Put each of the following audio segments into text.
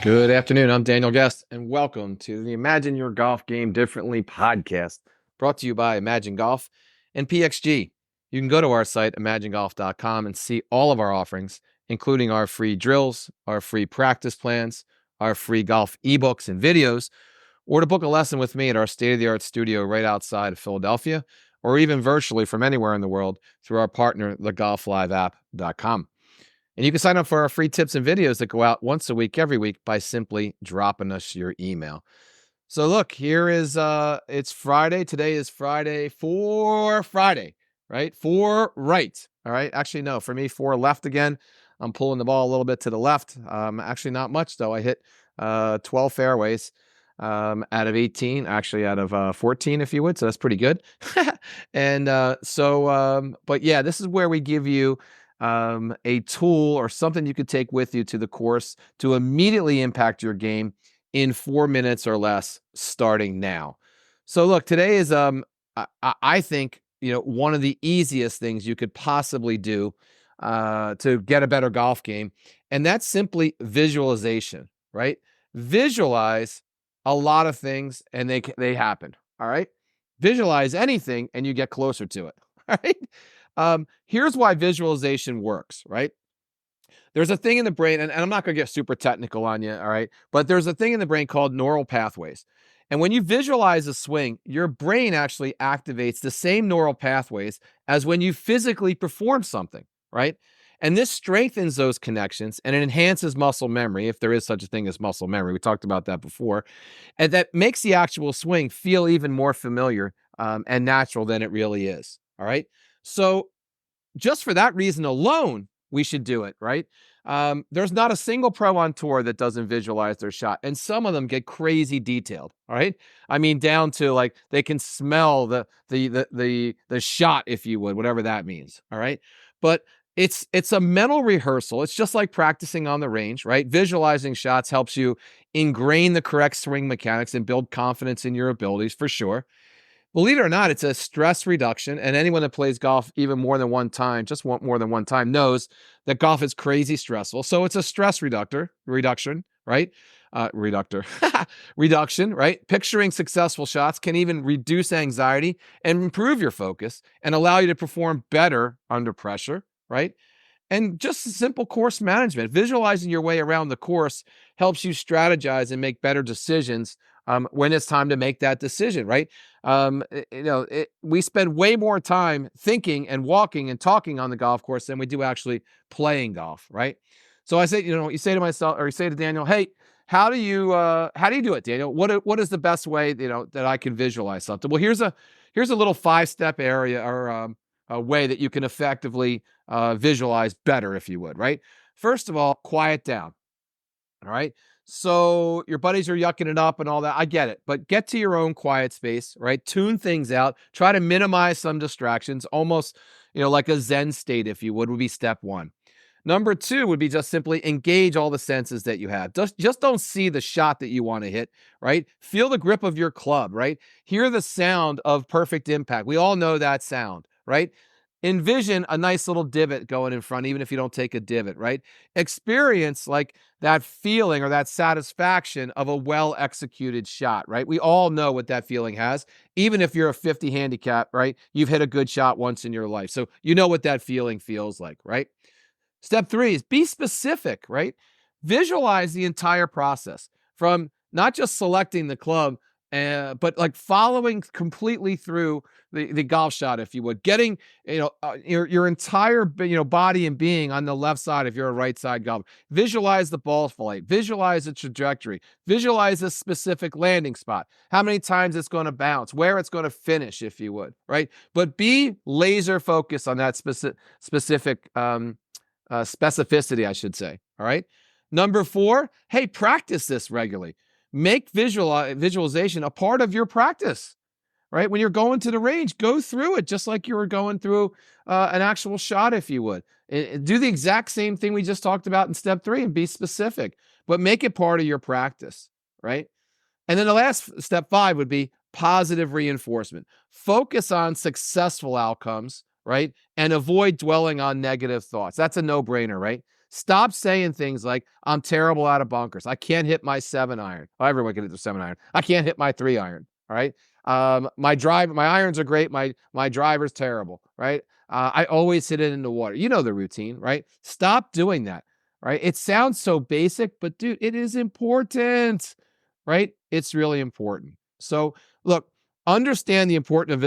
Good afternoon. I'm Daniel Guest, and welcome to the Imagine Your Golf Game Differently podcast, brought to you by Imagen Golf and PXG. You can go to our site, imagengolf.com, and see all of our offerings, including our free drills, our free practice plans, our free golf ebooks and videos, or to book a lesson with me at our state-of-the-art studio right outside of Philadelphia, or even virtually from anywhere in the world through our partner, thegolfliveapp.com. And you can sign up for our free tips and videos that go out once a week, every week, by simply dropping us your email. So look, here is it's Friday. Today is Friday for Friday, right? For right. All right. Actually, no, for me, for left again. I'm pulling the ball a little bit to the left. Actually, not much though. I hit 12 fairways out of 18, actually out of 14, if you would. So that's pretty good. And but yeah, this is where we give you a tool or something you could take with you to the course to immediately impact your game in 4 minutes or less starting now. So look, today is I think, one of the easiest things you could possibly do to get a better golf game, and that's simply visualization, right? Visualize a lot of things and they happen, all right? Visualize anything and you get closer to it, all right? Here's why visualization works, right? There's a thing in the brain, and I'm not going to get super technical on you, all right? But there's a thing in the brain called neural pathways. And when you visualize a swing, your brain actually activates the same neural pathways as when you physically perform something, right? And this strengthens those connections and it enhances muscle memory, if there is such a thing as muscle memory. We talked about that before. And that makes the actual swing feel even more familiar and natural than it really is, all right? So just for that reason alone, we should do it, right? There's not a single pro on tour that doesn't visualize their shot, and some of them get crazy detailed. All right, I mean down to like they can smell the shot, if you would, whatever that means. All right, but it's a mental rehearsal. It's just like practicing on the range, right? Visualizing shots helps you ingrain the correct swing mechanics and build confidence in your abilities for sure. Believe it or not, it's a stress reduction. And anyone that plays golf even more than one time, just more than one time, knows that golf is crazy stressful. So it's a stress reduction, right? Reduction, right? Picturing successful shots can even reduce anxiety and improve your focus and allow you to perform better under pressure, right? And just simple course management, visualizing your way around the course helps you strategize and make better decisions when it's time to make that decision, right? We spend way more time thinking and walking and talking on the golf course than we do actually playing golf, right? So I say, you say to myself, or you say to Daniel, hey, how do you do it, Daniel? What is the best way, that I can visualize something? Well, here's a little 5-step area or a way that you can effectively visualize better, if you would, right? First of all, quiet down. All right. So your buddies are yucking it up and all that. I get it, but get to your own quiet space, right? Tune things out. Try to minimize some distractions, almost, like a Zen state, if you would be step one. Number two would be just simply engage all the senses that you have. Just don't see the shot that you want to hit, right? Feel the grip of your club, right? Hear the sound of perfect impact. We all know that sound, right? Envision a nice little divot going in front, even if you don't take a divot, right? Experience like that feeling or that satisfaction of a well-executed shot, right? We all know what that feeling has. Even if you're a 50 handicap, right? You've hit a good shot once in your life. So you know what that feeling feels like, right? Step 3 is be specific, right? Visualize the entire process from not just selecting the club, but like following completely through the golf shot, if you would, getting your entire body and being on the left side if you're a right side golfer. Visualize the ball flight, visualize the trajectory, visualize a specific landing spot, how many times it's going to bounce, where it's going to finish, if you would, right? But be laser focused on that specific specificity, I should say. All right. Number 4, hey, practice this regularly. Make visualization a part of your practice, right? When you're going to the range, go through it just like you were going through an actual shot, if you would. Do the exact same thing we just talked about in step 3 and be specific, but make it part of your practice, right? And then the last step 5 would be positive reinforcement. Focus on successful outcomes, right? And avoid dwelling on negative thoughts. That's a no-brainer, right? Stop saying things like, I'm terrible out of bunkers. I can't hit my 7-iron. Oh, everyone can hit their 7-iron. I can't hit my 3-iron. All right. My irons are great. My driver's terrible. Right. I always hit it in the water. You know the routine, right? Stop doing that. Right. It sounds so basic, but dude, it is important. Right. It's really important. So look, understand the importance of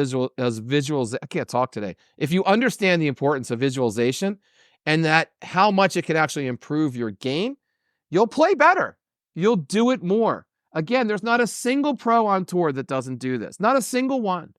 visuals. I can't talk today. If you understand the importance of visualization and that how much it can actually improve your game, you'll play better. You'll do it more. Again, there's not a single pro on tour that doesn't do this. Not a single one.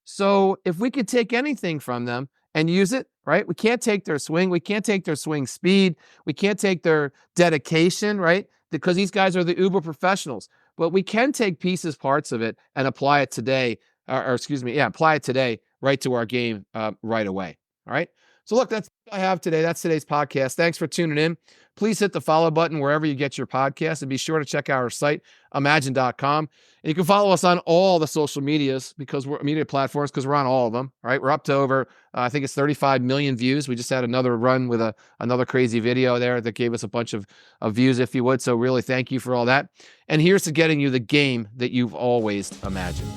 So if we could take anything from them and use it, right? We can't take their swing. We can't take their swing speed. We can't take their dedication, right? Because these guys are the uber professionals. But we can take pieces, parts of it, and apply it today, apply it today right to our game right away. All right. So look, that's what I have today. That's today's podcast. Thanks for tuning in. Please hit the follow button wherever you get your podcast, and be sure to check out our site, Imagen.com. And you can follow us on all the social medias media platforms because we're on all of them. All right. We're up to over, I think it's 35 million views. We just had another run with another crazy video there that gave us a bunch of views, if you would. So really thank you for all that. And here's to getting you the game that you've always imagined.